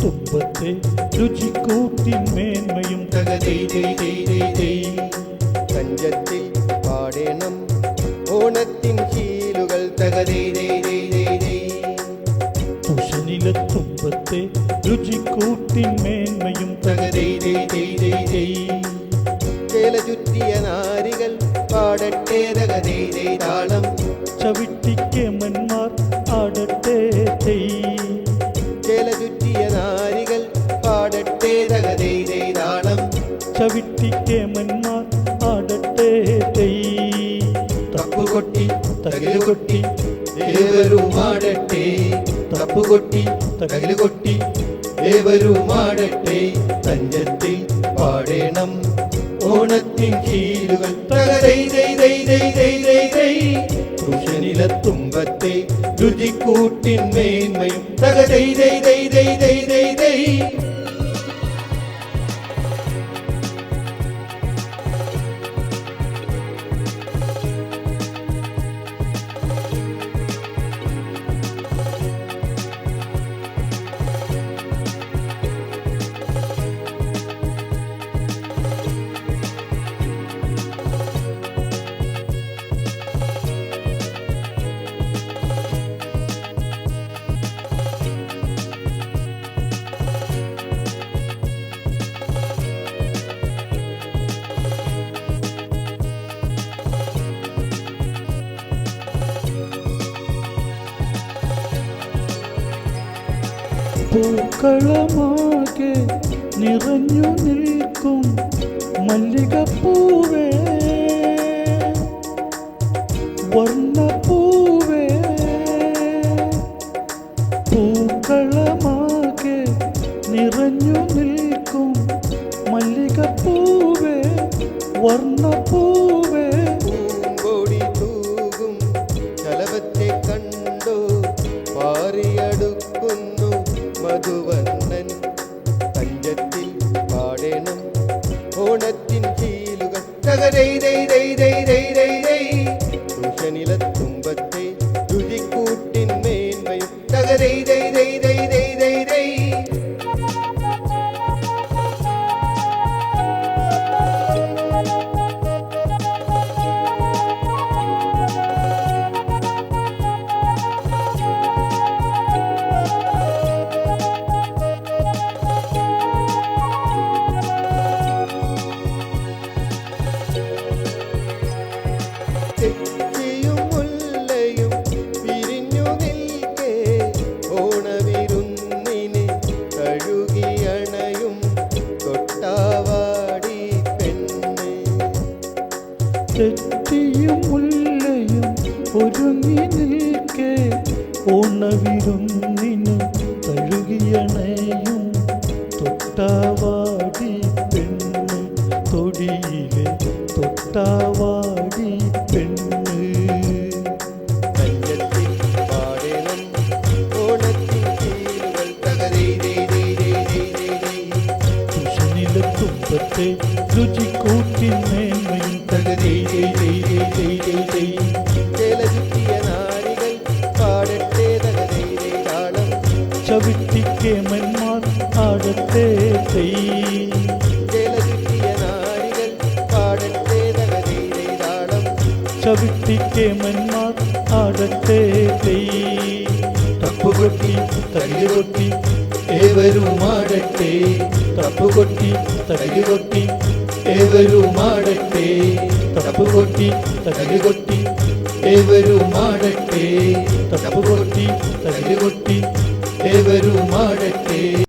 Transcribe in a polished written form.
തുമ്പത്തെ രുചിക്കൂട്ടിൻ മേന്മയും പഞ്ചത്തിൽ പാടേണം ഓണത്തിൻ ശീലുകൾ തുഷനിലെ തുമ്പത്തെ രുചിക്കൂട്ടിൻ മേന്മയും ചേല ചുറ്റിയ നാരികൾ പാടട്ടെ താളം ചവിട്ടിക്കേമന്മാർ ആടട്ടെ ചേല ചുറ്റിയ നാരികൾ പാടട്ടെ താളം ചവിട്ടിക്കേമന്മാർ ആടട്ടെ തപ്പുകൊട്ടി തകിലുകൊട്ടി ഏവരുമാടട്ടെ തപ്പുകൊട്ടി തകിലുകൊട്ടി ഏവരുമാടട്ടെ തഞ്ചത്തിൽ പാടേണം ഓണത്തിൻ കീലുകൾ തുഷനിലെ തുമ്പത്തെ രുചിക്കൂട്ടിൻ മേന്മയും പൂക്കളമാകെ നിറഞ്ഞു നിൽക്കും മല്ലികപ്പൂവേ വർണ്ണപ്പൂവേ പൂക്കളമാകെ നിറഞ്ഞു നിൽക്കും മല്ലികപ്പൂവേ വർണ്ണപ്പൂവേ പൂങ്കോടി തൂകും കലവത്തെ കണ്ടോ പാറിയടുക്കുന്നു മധുവർണ്ണൻ തഞ്ചത്തിൽ പാടേണം ഓണത്തിൻ ശീലുകൾ തുഷനിലെ തുമ്പത്തെ രുചിക്കൂട്ടിൻ മേന്മയും തെച്ചിയും മുല്ലയും പിരിഞ്ഞു നിൽക്കേ ഓണവിരുന്നിന് കഴുകിയണയും തൊട്ടാവാടി പെണ്ണ് തെറ്റിയും മുല്ലയും ഒരുങ്ങി നിൽക്കേ ഓണവിരുന്നിന് കഴുകിയണയും തൊട്ടാവാടി പെണ്ണ് തൊടിയിലെ തൊട്ടാവാടി പെണ്ണ് തഞ്ചത്തിൽ പാടേണം ഓണത്തിൻ ശീലുകൾ തുഷനിലെ തുമ്പത്തെ രുചിക്കൂട്ടിൻ മേന്മയും ചേല ചുറ്റിയ നാരികൾ പാടട്ടെ താളം ചവിട്ടിക്കേമന്മാർ ആടത്തെ ചേല ചുറ്റിയ നാരികൾ പാടട്ടെ താളം ചവിട്ടിക്കേമന്മാർ ആടത്തെ തപ്പുകൊട്ടി തകിലുകൊട്ടി ഏവരുമാടട്ടെ തപ്പുകൊട്ടി തകിലുകൊട്ടി ഏവരുമാടട്ടെ കൊട്ടി തകില് കൊട്ടി ഏവരും ആടട്ടെ തപ്പ് കൊട്ടി തകില് കൊട്ടി ഏവരും ആടട്ടെ